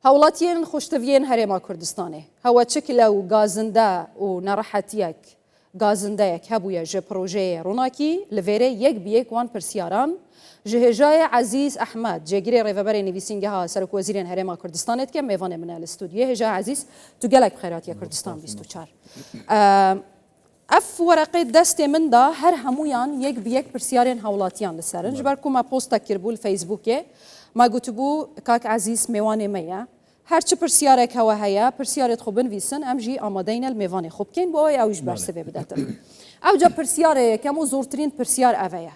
هاوڵاتیان خوشتەویەن هەرێما کوردستانê هەوە چکلە و گازندە و نەڕەحەتیەک گازندەیەک هەبووە ژە پرۆژەیە ڕووناکی لەوێرە یەک بەیەک وان پرسیاران ji hêjayê Ezîz Ehmed cêgirê rêveberê nivîsîngeha Serokvezîrên Herêma Kurdistanê dike mêvanê min e li studiyê hêja Ezîz tu gelek xêratiya Kurdistan 24 ev wereqê destê min da her hemûyan yek bi yek pirsiyarên hewlatiyan li serin ji ber ku me posta kirbû li Facebookê me gotibû kak Ezîz mêwanê me ye her çi pirsiyarek hewe heye pirsiyarê xwe binivîsin em jî amadeyn el mêvanê xwe bikên bo ew ji ber sivê bidetin ew ca pirsiyarê yekem û zortirîn pirsiyar ev ye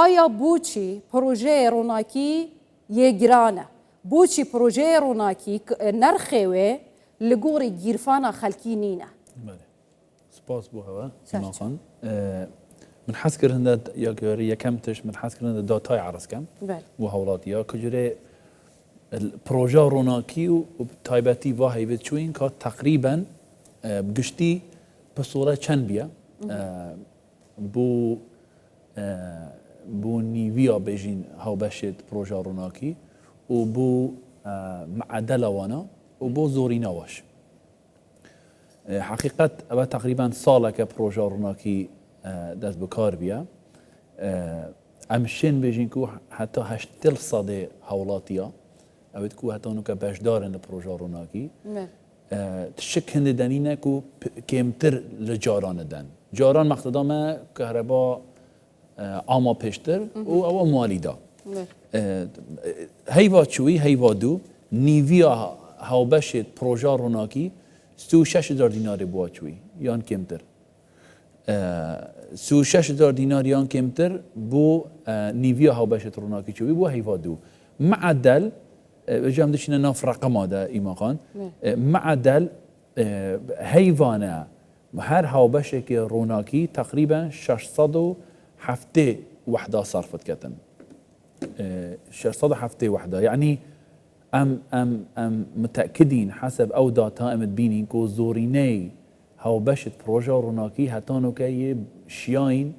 آیا بوچی پروژه روناکی یه گرانه بوچی پروژه روناکی نرخوه لگوری گیرفانا خلکی نینه بله سپاس بو هوا ایمان خان من حس کرده یا گوری یکم تش من حس کرده داتای عرض کم و هولاتي یا کجوری البروژه روناکی و تایبتی و هیوت چوین که تقریبا بگشتی بصوره چند بیا بو نیویا بجین هاو بشید پروژه روناکی و بو معدل وانا و بو زورینا واش حقیقت اوه تقریبا ساله که پروژه روناکی دست بکار بیا امشین بجین که حتی 80% هولاتیا اوه که حتی اونو که بشدارن پروژه روناکی تشک هنده دنینه که کمتر لجاران دن جاران مقتدام کهربا آما پیشتر و او مالی دا هیوا چوی هیوا دو نیویا هاو بشید پروژه روناکی 36,000 دینار بوا چوی یان کمتر 36,000 دینار یان کمتر بو نیویا هاو بشید روناکی چوی بو هیوا دو معدل جام دشینا ناف رقم دا ایمان خان معدل هیوانه هر هاو بشید روناکی تقریبا 607 وحده صرفت كتن 607 وحده يعني ام متاكدين حسب او داتا ام تبينين كو زوريني هاو بشت بروجا روناكي هاتانو كي شياين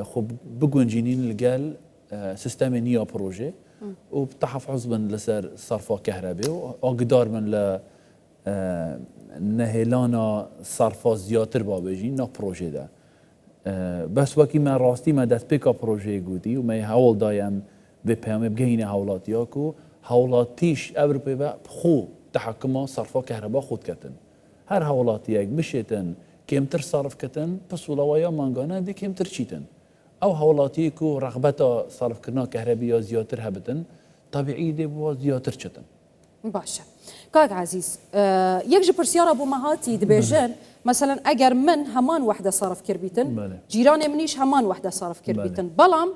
خب بقونجينين لقال سيستم نيا بروجي وبتحفظ من لسر صرفه كهرباء واقدار من ل نهلانا صرفه زياتر بابجين نا بروجي ده بس وکی من راستی من دست پیکا پروژه گودی و من حال دایم به پیام بگین حالاتیا کو حالاتیش اوروپی با خو تحکم صرفا کهربا خود کتن هر حالاتی یک بشیتن کمتر صرف کتن پس ولوایا مانگانه دی کمتر چیتن او حالاتی کو رغبت صرف کردن کهربی یا زیاتر هبتن طبیعی دی بو زیاتر چتن باشه کاک عزیز یک جی پرسیار ابو مهاتی دبیجن مثلا اگر من همان وحده صرف کربیتن جیران منیش همان وحده صرف کربیتن بلام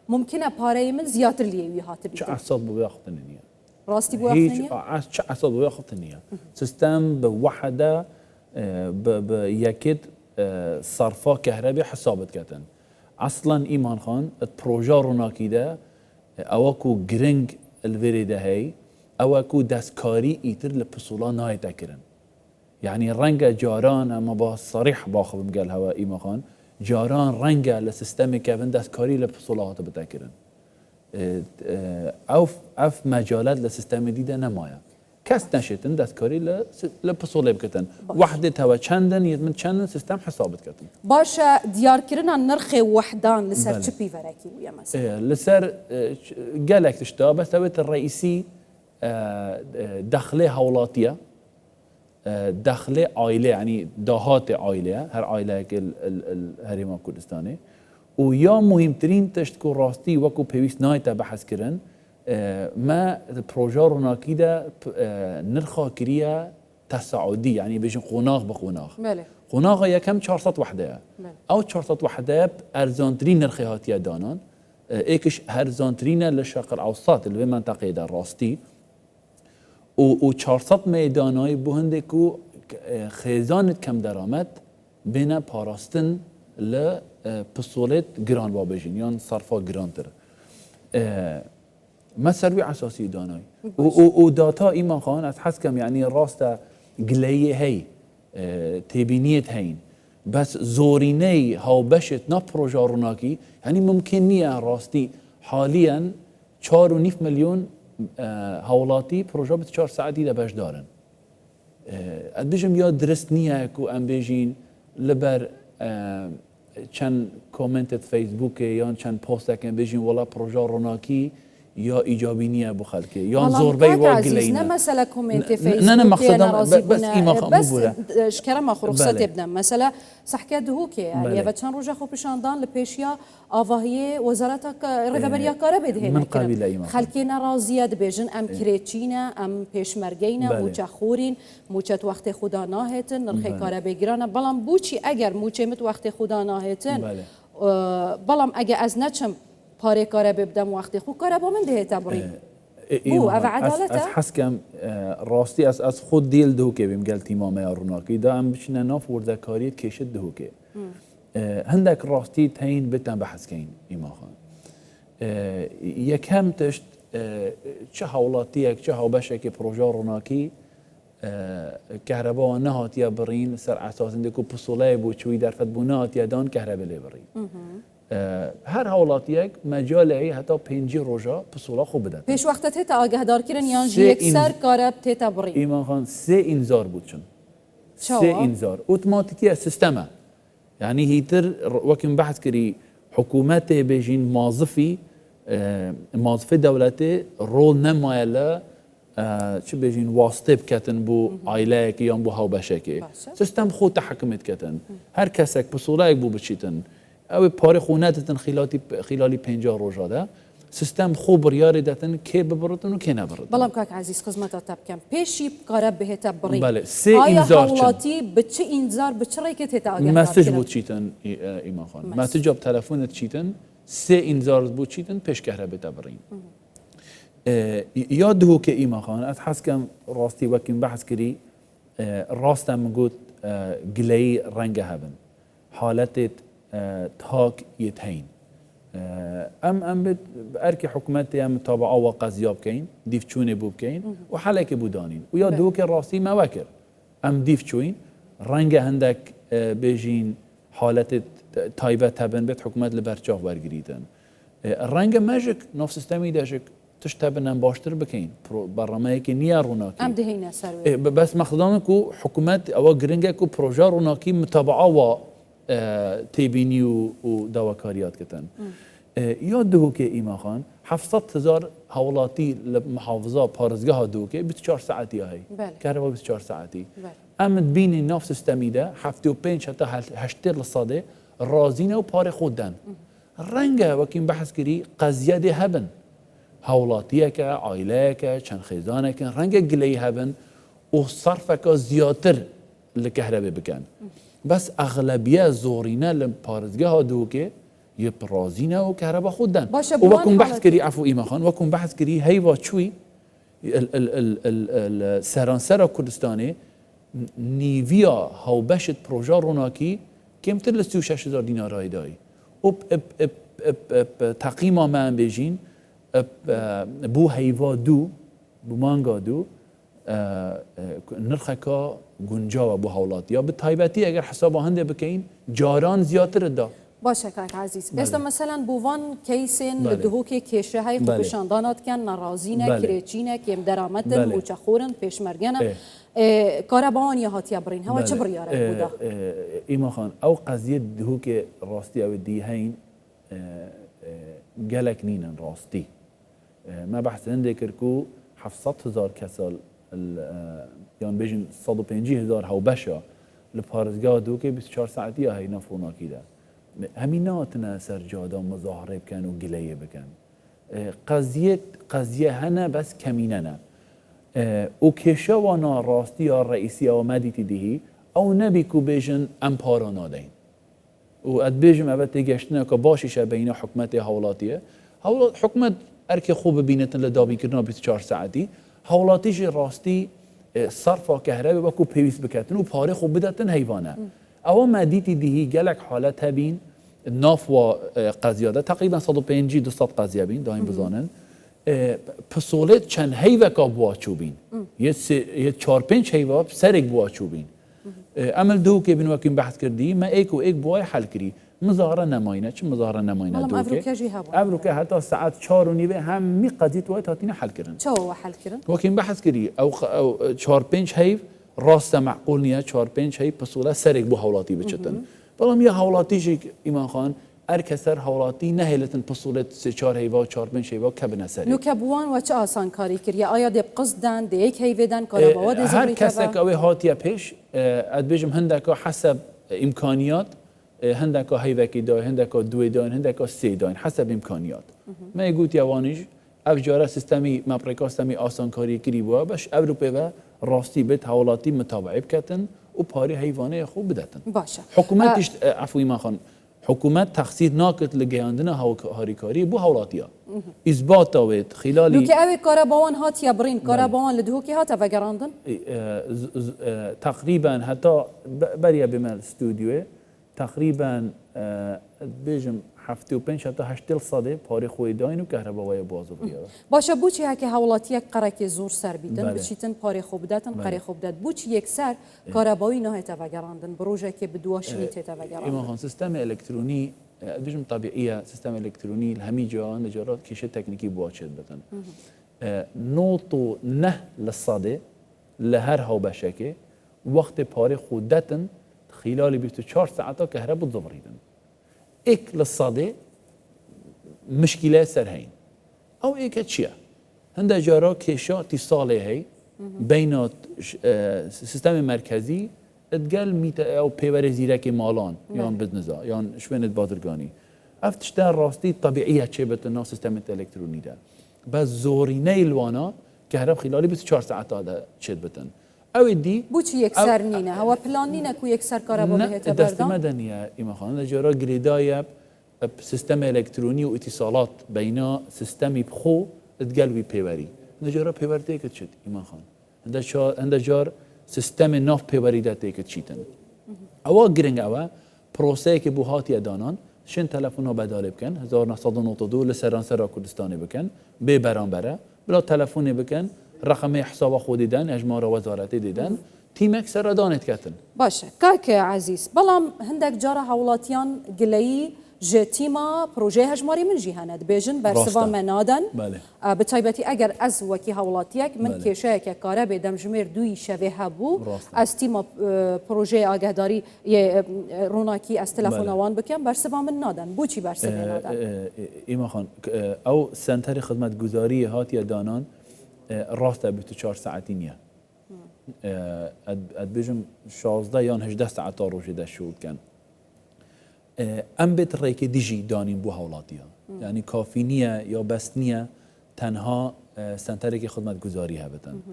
ممکنه پاره من زیاتر لیوی هات بیتن چه اعصاب بو یاخذ النيه راستي بو یاخذ چه اعصاب بو یاخذ النيه سیستم بوحده بيكد صرفا كهرباء حسابت كتن اصلا ايمان خان البروجا روناكي ده اوكو جرينج الفيري ده هي اوكو دستكاري ايتر لبسولا ناي تكرن يعني رنجة جاران اما با صريح باخذ مقال هوا ايما خان جاران رنجة لسيستم كافن دستكاري لبسولات بتكرن اف مجالات لسيستم ديده نمايا كاس نشتن دستكاري لبسوله بكتن وحده هوا چندن يدمن چندن سيستم حسابت كتن باشا ديار كرنا نرخ وحدان لسر چپي وركي ويا مثلا لسر قالك تشتا بس تويت الرئيسي دخله هولاتيه دخل عائله يعني دهات عائله هر عائله الهريمه كردستاني ويا مهمترين تشتكو راستي وكو بيويس نايتا بحث كرن ما بروجا روناكي ده نرخا كريا تصاعدي يعني بيجن قناغ بقناغ قناغ هي كم 400 وحده او 400 وحده ارزانترين نرخياتيا دانان ايكش هرزانترين للشرق الاوسط اللي بمنطقه ده راستي و 400 میدانای بوهنده کو خیزانت کم درآمد بین پاراستن ل پسولت گران بابجین یان صرفا گرانتر مسروی اساسی دانای و داتا ایمان خان از حس کم یعنی راست گلیه هی تبینیت هین بس زورینه ها بشت نا پروژه روناکی یعنی ممکن نیه راستی حالیا 4.5 میلیون هاوڵاتی پرۆژە 24 ساعتی لە بەش دارن ئەدبژم یا درست نییە و ئەم بێژین لەبەر چەند کۆمنتت فەیسبووکێ یان چەند پۆستێکن بێژین وڵا پرۆژە ڕۆناکی یا ایجابی نییە بۆ خەڵکێ یان زۆربەی وا گلەینە نه مثلا كومنتي نه مقصدم بس فيسبوك بس شكرا ما خرخصت ابنا مثلا صحكي دهوكي يعني بتشان روجا خو بشاندان لبيشيا آواهی وزارتك رهبريا كاربد هنا من قبيل ايمان خلكينا راضيه دبيجن ام كريتشينا ام بيشمرگينا موچا خورين موچت وقت خدا ناهتن نرخي كاربگيرانا بلام بوچي اگر موچمت وقت خدا ناهتن بلام اگر از نچم پاره کاره ببدم وقتی خو کاره با من ده تبری او عدالته از حسکم راستی از خود دیل دهو که بیم گل تیمامه روناکی دا هم بچینه ناف وردکاریت کشید دهو که هندک راستی تین بتن بحث کین ایما خان یکم تشت چه حولاتیک چه هاوبشه که پروژه روناکی كهرباء نهات يا برين سر اساس عندكم بصولای بو چوي درفت بو نهات يا دان كهرباء لي برين هر حالاتیک مجالی حتی 5 روزا پسولا خوب بدن پیش وقت تا آگه دار کردن یان یک سر کارب تا بری ایمان خان 3 انذار بود چون 3 انذار اتوماتیکی سیستمه یعنی هیتر وقتی بحث کردی حکومت بیجین موظف دولتی رول نمایله چه بیجین واسطه بکتن بو عائله کی یا بو هاوبشه کی سیستم خود تحکمت کتن هر کسک پسولا یک بو بچیتن او پاره خونتتن خلالی 50 روزا ده سیستم خوب ریاری داتن که ببرتن و که نبرتن بلام کاک عزیز خدمت تاب کم پیشی کارب به تبری بله 3 انذار حوالاتی به چه انذار به چه ریکت تا آگه مسیج بود چیتن ایمان خان مسیج اب تلفنت چیتن 3 انذار بود چیتن پیش کهرباء تبرین یاد هو که ایمان خان از حس کم راستی وکیم بحث کردی راستم گفت گلی رنگ هبن حالت تاك يتهين ام بد اركي حكومتي ام تابعه وقضياب كاين ديفتشوني بو كاين وحلك بودانين ويا دوك الراسي ما وكر ام ديفتشوين رنجه عندك بيجين حالة تايبه تبن بيت حكومت لبرچاف ورگريدن الرنجه ماجيك نفس سيستمي داجك تشتبن ام باشتر بكين برنامج كي نيا روناكي ام دهينا سروي بس مخدامكو حكومت او گرنگكو پروژه روناكي متابعه و تبینی و دواکاریات کتن یاد دهو که ایمان خان 700,000 حوالاتی محافظه پارزگاه دهو که 24 ساعتی هایی کهربا 24 ساعتی امد بینی نفس سیستمی ده 75 حتی 80% رازینه و پار خودن رنگه وکیم بحث کری قضیه ده هبن حولاتیه که عائله که چند خیزانه که رنگ گلی هبن و صرفه که زیادتر لکهربه بکن بس اغلبیه زورینه لپارزگاه دوکه یه پرازینه و کهربا خودن و وکن بحث کری عفو ایمان خان وکن بحث کری هیوا چوی سرانسر کردستانه نیویا هاوبشت پروژه روناکی کمتر ل 36,000 دینار های دایی تقییم من بیجین بو هیوا دو بو مانگا دو نرخکا گنجاو بو حولات یا به تایبتی اگر حساب هنده بکین جاران زیادتر دا باشه کاک عزیز استا مثلا بووان کیسین لدهو که کشه های خوبشاندانات کن نرازینه کریچینه کم درامتن موچخورن پیشمرگنه کاربان یا هاتیا برین هوا چه بریاره بودا ایمان خان او قضیه دهو که راستی او دی هین گلک نینن راستی ما بحث هنده کرکو 700,000 کسال یان بیشتر 150,000 هاوبشه لپارزگاه دوکه 24 ساعتی هایی نفروناکی ده همین ناتنا سرجادا مظاهره بکن و گلیه بکن قضیه هنه بس کمینه نه او کشه وانا راستی یا رئیسی آمدی تیدهی او نبی کو بیشن امپارا نادین و اد بیشم اوت گشتنه که باشیشه بین حکمت حولاتیه حکمت ارک خوب بینتن لدابی کردن 24 ساعتی حولاتیش راستی صرفا کهرباء وکو پیوست بکتن و پاره خوب بدتن حیوانه او مدیتی دیهی گلک حالت هبین ناف و قضیه ده تقریبا 150-200 قضیه بین دایم بزانن پسولت چند حیوکا بوا چوبین یه 4-5 حیواب سرک بوا چوبین عمل دو که بین وکیم بحث کردی ما ایک و ایک بوای حل کری مظاهره نماینه چه مظاهره نماینه مالم دوکه افروکه جی هبون افروکه حتی ساعت 4 و نیوه همی قضیت وقت هاتینه حل کردن چه هو حل کردن وكين بحث كري او 4 5 هيف راست معقول نيا 4 5 هيف بسوله سرق بو هولاتي بچتن بلام يا هولاتي جي ایمان خان اركسر هولاتي نهلتن بسوله 3 4 هيفا 4 5 هيفا كبنا سرق نو کبوان و چه آسان کاری کرد یا آیا دب قصدن دیک هیودن کاربوا دی هر زبری كسك او هاتيا بيش ادبجم هندك حسب امكانيات هندك هيفكي دا هندك دو دا هندك سي دا حسب امكانيات ما يقول يوانيج افجاره سیستمی مپریکا سیستمی آسانکاری کری بوا باش اوروپا و راستی بهت حوالاتی متابعه بکتن و پاری حیوانه خوب بدتن باشه حکومتش عفوی ما خان حکومت تقصیر ناکت لگیاندن هاریکاری بو حولاتیا اثبات داوید خلالی لو که اوی کاربوان هات یا برین کاربوان لدهو که هات افگراندن تقریبا حتی بریا بمال استودیو تقریبا بیجم 75 حتی 80 صده پاری خوی داین و کهرباوی بازو بیاره باشه بوچی هک حوالاتی قرک زور سر بیدن بله. بچیتن پاری خوب داتن بله. قری خوب دات بوچی یک سر کاربایی نه تفگراندن بروجه که بدواشنی تفگراندن ایمان خان سیستم الکترونی بیشتر طبیعیه سیستم الکترونی همه جا نجارات کیشه تکنیکی بواچد بتن نوتو نه للصده لهر هاو بشکه وقت پاری خود داتن خلال 24 ساعت كهرباء تضبريدن اك للصدى مشكله سر هين او ايك تشيا هند جارا كيشا اتصالي هي بين سيستم مركزي اتقال ميتا او بيور زيرك مالان يان بزنسا يان شوينت بادرگاني افتشتار راستي طبيعيه تشبت الناس سيستم الالكتروني ده بس زورينه الوانا كهرباء خلال 24 ساعت هذا تشد بتن او دي بوچی یک سر نینه هوا پلان نینه کو یک سر کاربا بهت دست بردان مدنیه ایمان خان جارا گریدای سیستم الکترونی و اتصالات بینا سیستمی بخو اتقلبي پیوری نجارا پیورده که چد ایمان خان هنده جار سیستم ناف پیوری داده که چیتن اوا گرنگ اوا پروسه که بو هاتی دانان شن تلفن ها بداله بکن 1992 لسران سرا کردستانی بکن به بران بره بلا تلفن بکن رقم حساب خود دیدن اجمار وزارتی دیدن تیمک سر دانت کتن باشه کاک عزیز بلام هندک جارا حولاتیان گلایی جه تیما پروژه هجماری من جیهاند بیجن برسوا منادن بله. بتایبتی اگر از وکی حولاتیک من بله. کشه که کاره بدم جمیر دوی شبه هبو از تیما پروژه آگهداری روناکی از تلفن وان بکن برسوا من نادن بوچی برسوا نادن ایمان خان او سنتر خدمت گزاری هاتی دانان راسته 24 ساعتی نیه اد بیجم 16 یا 18 ساعت روزی ده شغل کن ام بیت ریک دیجی دانیم بو حولاتیا یعنی کافی نیه یا بس نیه تنها سنتری که خدمت گزاری هبتن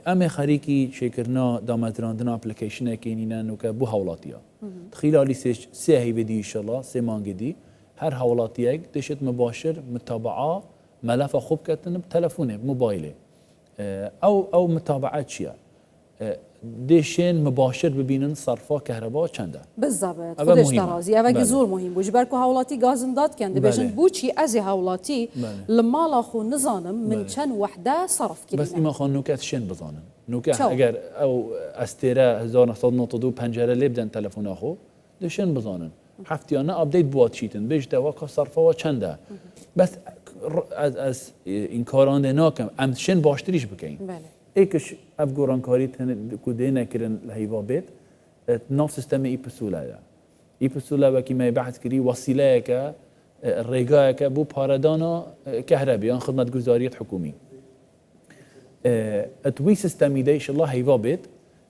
ام خریکی شکرنا دامدراندنا اپلیکیشن کینینن و که بو حولاتیا خلالی سه هی بدی انشالله سه مانگ دی هر حولاتیک دشت مباشر متابعه ملف خوب کردن بتلفونه بموبایله او متابعات چیه دیشین مباشر ببینن صرفا کهربا چنده بالضبط خودش درازی اوه زور مهم بوش برکو حولاتی گازن داد کنده بیشن بوچی از حولاتی لمالا خو نزانم من چند وحده صرف کنیم بس ایما خان نوکت شین بزانن نوکت اگر او استیره 1992 پنجره لیبدن تلفون خو دیشین بزانن هفتیانه آپدیت بوات چیتن بیش دوا که صرفا چنده بس از این کارانده ناکم امشن باشتریش بکنیم ایکش افگوران کاری کده نکرن لحیوا بیت ناف سیستم ای پسوله ده ای پسوله وکی می بحث کری وسیله که ریگاه که بو پاردانا کهربیان خدمت گزاریت حکومی اتوی سیستمی ده ایشالله حیوا بیت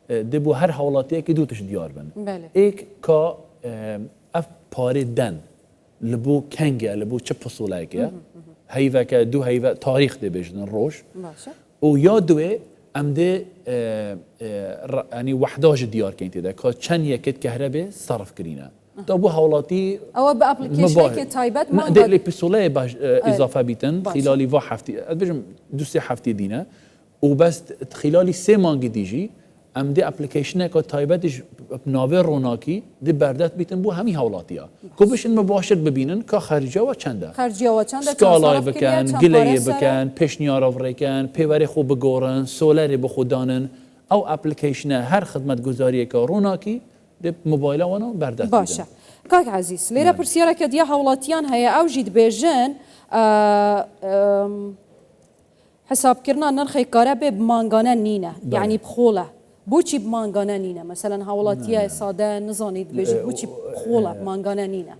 ده بو هر حولاتی که دوتش دیار بن ایک که اف پاردن لبو کنگه لبو چه پسوله که هیوا که دو هیوا تاریخ ده بجنن روش و یادوه امده یعنی وحداج دیار کنید ده که چند یکت کهربه صرف کرینه تا بو حوالاتی او با اپلیکیشن که تایبت ما ده لپسوله باش اضافه بیتن خلالی و هفتی بجم دو سه هفتی دینه و بس خلالی سه مانگ دیجی امده اپلیکیشن که تایبتش ناوه روناکی ده بردت بیتن بو همی حولاتیا که بشن مباشر ببینن که خرجه و چنده سکالای بکن گلی بکن پیشنیار آوریکن پیوری خوب بگورن سولری بخودانن او اپلیکیشن هر خدمت گزاری که روناکی ده موبایل وانو بردت باشه كاك عزيز ليرة برسيارة كديا هولاتيان هيا أو جيد بيجن حساب كرنا نرخي كاربي بمانغانا نينا يعني بخولة بوچی بمانغانا نينا مثلا هولاتيا ساده نزانيد بيجي بوچی بخولة بمانغانا نينا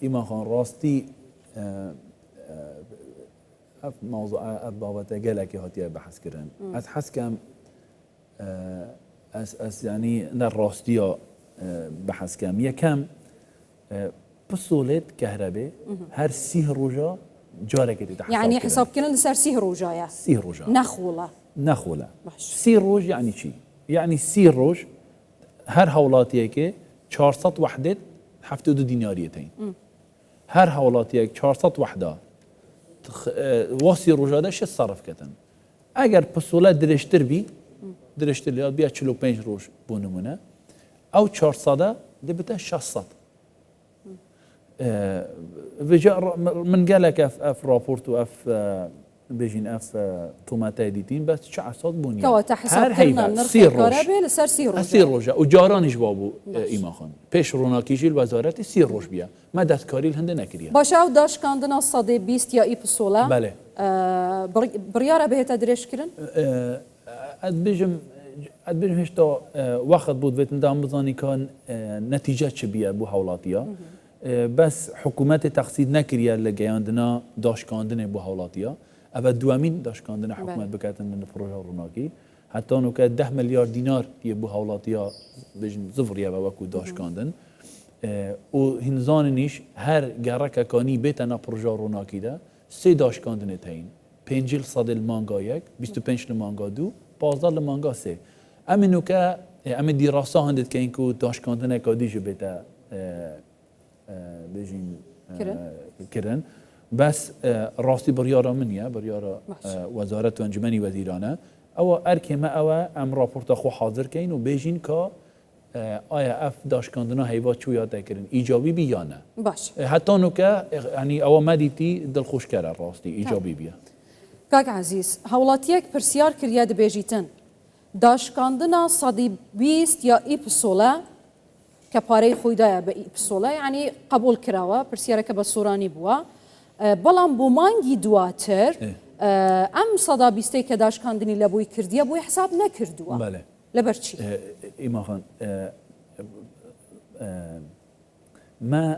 إيمان خان راستي اف موضوع اف بابت قالك هاتيا بحث كرن از حس كم اس يعني للراستيا بحث كم يكم بصولت كهرباء هر سيه روجا جارك تحسب يعني حساب كرن لسر سيه روجايا سيه روجا نخولة سيه روج يعني شي يعني سيه روج هر هولاتيك 400 وحدة 72 ديناريتين هر هولاتيك 400 وحدة واسی روزاده چه صرف کردن؟ اگر پسوله درشتر بی درشتر لیاد بیا 45 روز بونمونه او 400 دبته 600 وجا من قالك اف رابورت و اف بيجين اف توماتا ديتين بس چه عصاد بونيا كوا تحسب كرنا نرخ الكهرباء لسر سير روجا و جارانش بابو ایمان خان پیش روناکیجی الوزارت 30 روز بیا ما دستکاری هنده نکریه باشه او داش کاندنا صدی 20 یا ای پسوله بله برياره بهت ادريش كرن اد بيجم هشتا وقت بود وقت ندام بزانی کان نتیجه چه بیا بو حولاتیا بس حکومت تقصید نکریه لگیاندنا داش کاندن بو حولاتیا اول دوامین داش کاندن حکومت بکاتن من پروژه روناکی حتی انو که 10 میلیارد دینار یه بو حولاتیا بيجن زفریا و وکو داش کاندن و هنزان نیش هر گرک کانی بیتنا پروژه روناکی ده 3 داش کاندن تاین 5 صد المانگا یک 25 المانگا دو 15 المانگا سه امنو که ام دراسه هندت که اینکو داش کاندن کادیج بیتا بيجين كرن بس راسي بريارة منيا بريارة وزارة وانجماني وزيرانة او اركي ما او ام رابورت اخو حاضر كين وبيجين كا آیا اف داشکاندنا هیوا چویا تکرن ایجابی بی یا نه باش حتی نو که یعنی او ما دیتی دل خوش کرده راستی ایجابی بیا کاک عزیز هولاتیک پرسیار کریه دبیجیتن داشکاندنا صدی 20 یا ای پسوله که پاره خویده به ای پسوله یعنی قبول کراوه پرسیاره که بسورانی بوا بلام بو مانگی دواتر ام صدا 20 که داشکاندنی لبوی کردیه بوی حساب نکردوه بله لبرچی ایمان خان ما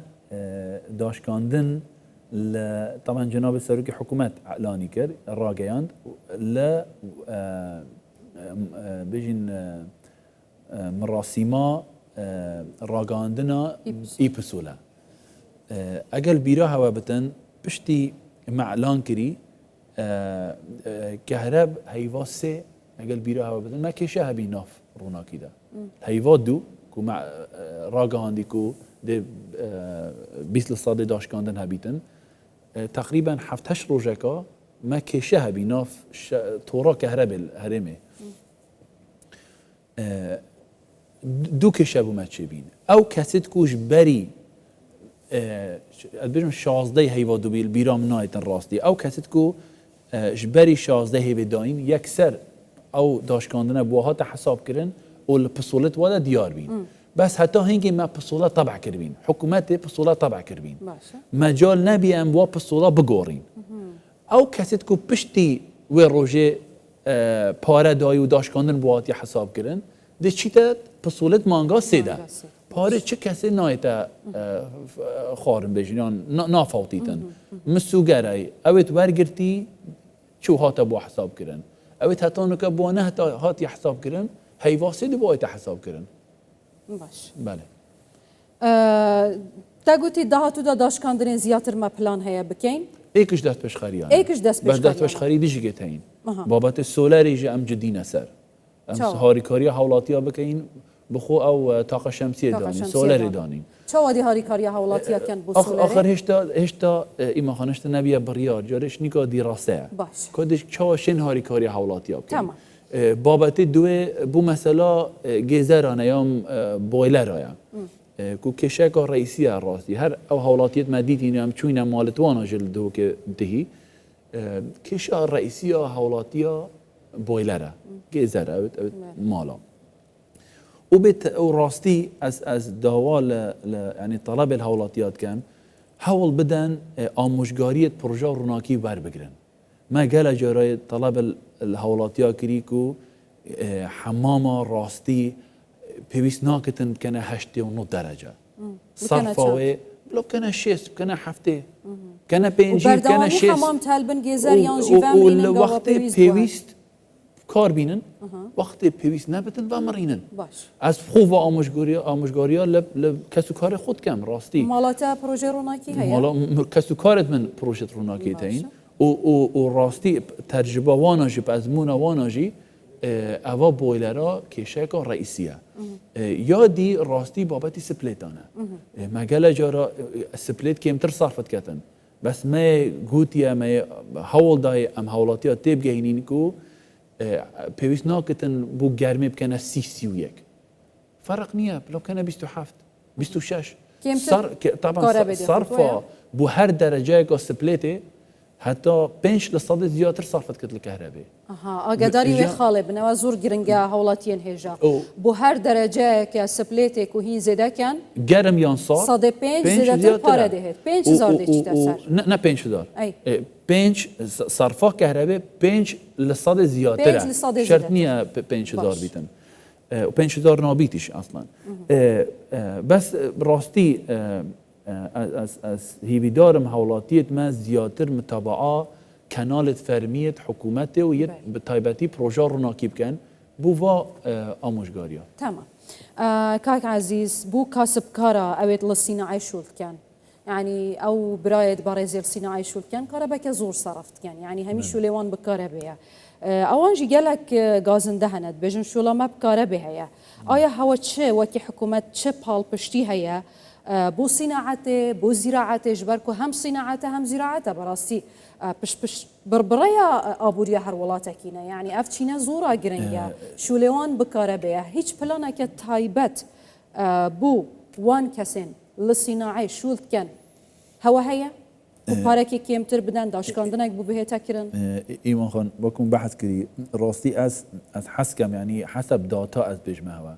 داشکاندن طبعا جناب السروكي حكومات اعلاني كر الراقياند لا بيجين مراسيما راقاندنا ايبسولا اقل بيراها وابتن بشتي مع اعلان كري كهرب هيواسي اقل بيراها وابتن ما كيشاها بيناف روناكي ده هيوادو كو مع راقاندي كو دي بيس للصادي داشكاندن هبيتن تقريبا 7 روجاكا ما كيشاها بيناف تورا كهرب الهرمي دو كشابو ما تشبين او كاسيت كوش بري بيجم 16 هيوادو بيل بيرام نايتن راستي او كاسيت كو جبري 16 هي بداين يكسر او داشكاندن بوها حساب كرن والبصولت ولا ديار بين بس حتى هنگی ما پسولا طبع کربین حکومت پسولا طبع کربین مجال نبی ام و پسولا بگورین او کسی کو پشتی و روزه پاره دای و داشکاندن بواتی حساب کردن ده چیت پسولت مانگا سیده پاره چه کسی نایت خارن بجنان نافوتیتن مسوگرای اوت ورگرتی چو هات بو حساب کردن اوت حتی نک بو نه هات حساب کردن هیواسی دی بو حساب کردن باش بله تا گوتی دهاتو دا داشکاندن زیاتر ما پلان هیا بکین ایکش دست پشخریان ایکش دست بس دست پشخری دیجی گتاین بابت سولاری جا ام جدین سر ام هاریکاری حولاتیا بکین بخو او طاقه شمسیه دانی سولاری دانین چه وادی هاریکاری حولاتیا کن بو سولاری آخر هشتا ایما خانشت نبیه بریار جارش نیکا دیراسته باش کدش چه شن هاریکاری حولاتیا بکین تمام بابت دوی بو مثلا گیزرانه یا بویلر آیا کو کشک رئیسی راستی هر او حولاتیت مدیدین هم چون مالتوانا جل دو که دهی کشک رئیسی حولاتیا بویلره گیزر مالا وبيت وراستي از داوا يعني طلب الهولاتيات كان حول بدن آموزگاری پروژه روناکی بر بگیرن ما قال جرای طلب الهولاتيات كريكو حمامه راستی پیوست ناکتن کنه 8.9 درجه صرفه لو کنه 6 کنه 7 کنه 5 کنه 6 حمام تلبن گذر یان جیوام بینن وقت پیوست کار بینن وقت پیوست نبتن و مرینن از خوب و آموزگاری لب کسو کار خود کم راستی مالاتا پروژه روناکی هیا مالا کسو کارت من پروژه روناکی تاین و راستی تجربه واناجی پزمون واناجی اوا بویلرا کشه که رئیسیه یادی راستی بابتی سپلیتانه مگل جارا سپلیت کمتر صرفت کتن بس ما گوتیه ما حول دای ام حولاتیات تیب گهینین کو پیوست ناکتن بو گرمی بکنه 31 فرق نیه لو کنه 27 26 طبعا صرفه بو هر درجه که سپلیته حتی 5% زیادتر صرفت کت الكهرباء. آگاداری و خاله بنوا زور گرنگه حولاتین هجا. بو هر درجه که سپلیت کوهین زده کن. گرم یان صار. 5 زیادتر پاره دهید. 5000 دیگر سر. نه 5000. 5 صرفا كهرباء 5 لصد زیادتره. شرط نیه 5000 بیتن. و 5000 نابیتش اصلا. بس راستی از هیویدارم حولاتیت ما زیادتر متابعه کانالت فرمیت حکومت و یه بتایبتی پروژه رو ناکیب کن بوا آموزگاریا. تمام. كاك عزيز بو كاسب كارا اويت للصناعي شولت كان يعني او برايد باريزيل صناعي شولت كان كارا بك زور صرفت كان يعني همي شوليوان بكارا بيا اوانجي قالك غازن دهنت بجن شولا ما بكارا بيها ايا هوا تشي وكي حكومه تشي بال بشتي هيا بو صناعته بو زراعته جبركو هم صناعته هم زراعته براسي بش بربريا ابوريا هر ولاتكينا يعني افتشينا زورا جرنجا شوليوان بكاربيه هيج بلانك تايبت بو وان كسن للصناعي شولت كان هوا هيا وباركي كيمتر بدن داشكاندنك بو بهتا كرن ايمان خان بكون بحث كري راستي از حسكم يعني حسب داتا از بجمعوا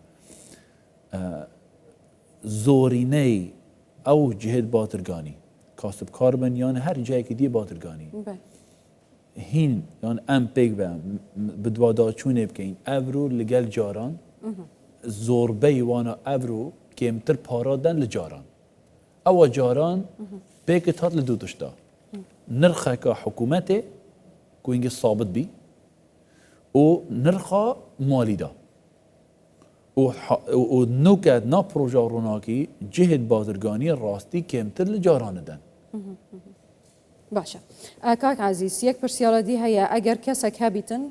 زورینه او جهد باترگانی کاسب کاربن یان هر جایی که دی باترگانی هین یان ام پیگ بدوادا چونه بکین افرو لگل جاران زوربه وانا افرو کمتر پارا دن لجاران او جاران پیگ تات لدودشتا نرخه که حکومته که اینگه ثابت بی و نرخه مالی دا و نوکت نا پروژه روناکی جهد بازرگانی راستی کمتر لجاران دن. باشه. کاک عزیز یک پرسیاره دی هیا اگر کسک هبیتن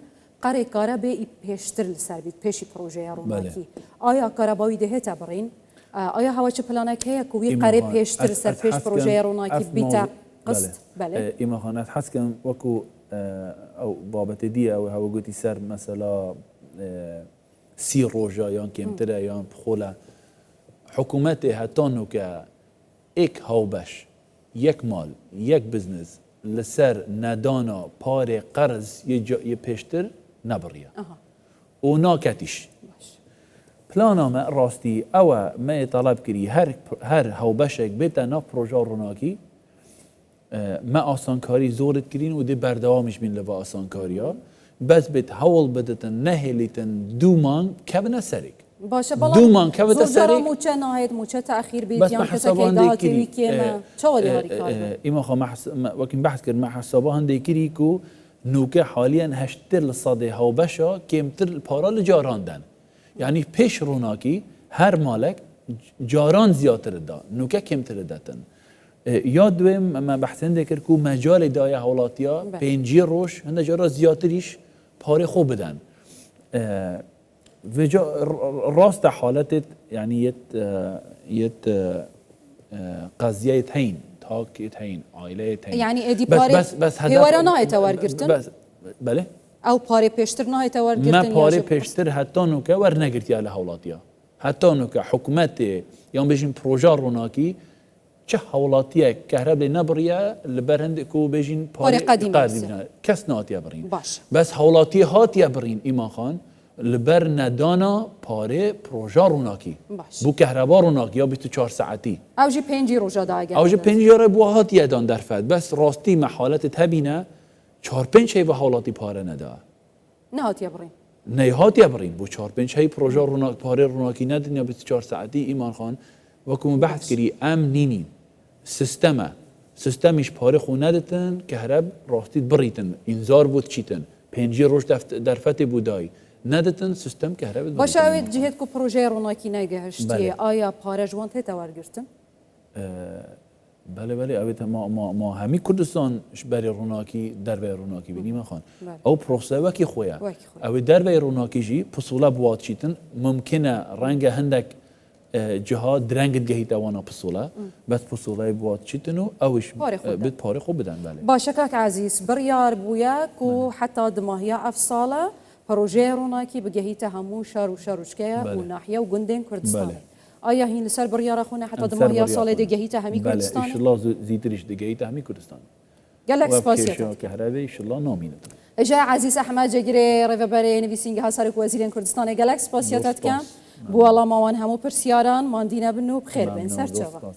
قره کاره به پیشتر لسر بید پیشی پروژه روناکی. آیا کاره باوی ده تبرین؟ آیا هوا چه پلانه که کوی قره پیشتر سر پیش پروژه روناکی بیتا قصد؟ بله. ایمان خانت حس کم وکو او بابت دی او هوا گوتی سر مثلا 30 روجا یان کمتره یان بخوله حکومت هتانو که ایک هاوبش یک مال یک بزنس لسر ندانا پار قرض یه پیشتر نبریه و ناکتیش پلانا ما راستی او ما طلب کری هر هاوبشک بیتا نا پروژه روناکی ما آسانکاری زورت کرین و دی بردوامش بین لوا آسانکاریا بس بيت حول بدتن نهليتن دومان كابنا سريك باشه بالا دومان كابنا سريك زور موچه نهايت موچه تأخير بيت يان كتاكي دهاتي ويكيما چوالي هاري كاربا إما خو وكن بحث كر مع حسابه هندي كريكو نوكا حاليا هشتر لصادي هاو بشا كيمتر البارا لجاران دن يعني پیش روناكي هر مالك جاران زيادتر دا نوكا كيمتر داتن یاد دویم ما بحثن دکر کو مجال دای حولاتیا پنجی روش هنده جارا زیادتریش پاره خوب بدن و راست حالتت يعني يت قضيه تهين تاك تهين عائله تهين يعني ادي باري بس هيورانا يتورگرتن بس بله او باري پیشتر نه يتورگرتن ما باري پیشتر حتی نو که ور نگرتی على حولاتیا حتی نو که حکومت یان بجین پروژه روناکی چه حولاتیه كهرباء نبريه لبرند کو بجین پاري قديم کس نات يبرين باش بس حولاتيه هات يبرين ایمان خان لبر ندانا پاره پروژه روناکی باش. بو کهربا روناکی یا 24 ساعتی او جی پنجی روژا دا اگر اوج پنجره بو هات یدان درفت بس راستی محالت تبینه 4-5 و حالاتی پاره ندا نهات یبرین نیهات یبرین بو 4-5 پروژه روناک پاره روناکی ندن یا 24 ساعتی ایمان خان وکم بحث کری ام نینین سیستمش پاره خو ندتن کهرب راستی بریتن انذار بود چیتن 5 روز درفت بودای ندتن سیستم کهرب باشه اوید جهت کو پروژه روناکی نگهشتی بله. آیا پاره جوان تی تورگرتن؟ بله اوید ما همی کردستان برای روناکی در به روناکی بینیم خان بله. او پروسه وکی خویا وکی خویا. اوید در به روناکی جی پسولا بواد چیتن ممکنه رنگ هندک جهاد درنگ گهی توانا پسولا بس پسولای بواد چیتنو اوش بد پاره خوب بدن بله باشه کاک عزیز بریار بویا کو حتی دماهیا افصاله پروژه روناکی بگهیت همو شهر و شهرشکه و ناحیه و گندین کردستان بله. آیا هین لسر بریار خونه حتی دماهیا سال دگهیت همی کردستان بله ان الله زیدریش دگهیت همی کردستان گلک سپاسیت كهرباء ان شاء الله نامينه اجا عزیز احمد جگری رفبری نویسنگ ها سرک وزیرین کردستان گلک سپاسیت کم بو الله ماوان همو پرسیاران ماندینه بنو بخیر بین سر چوا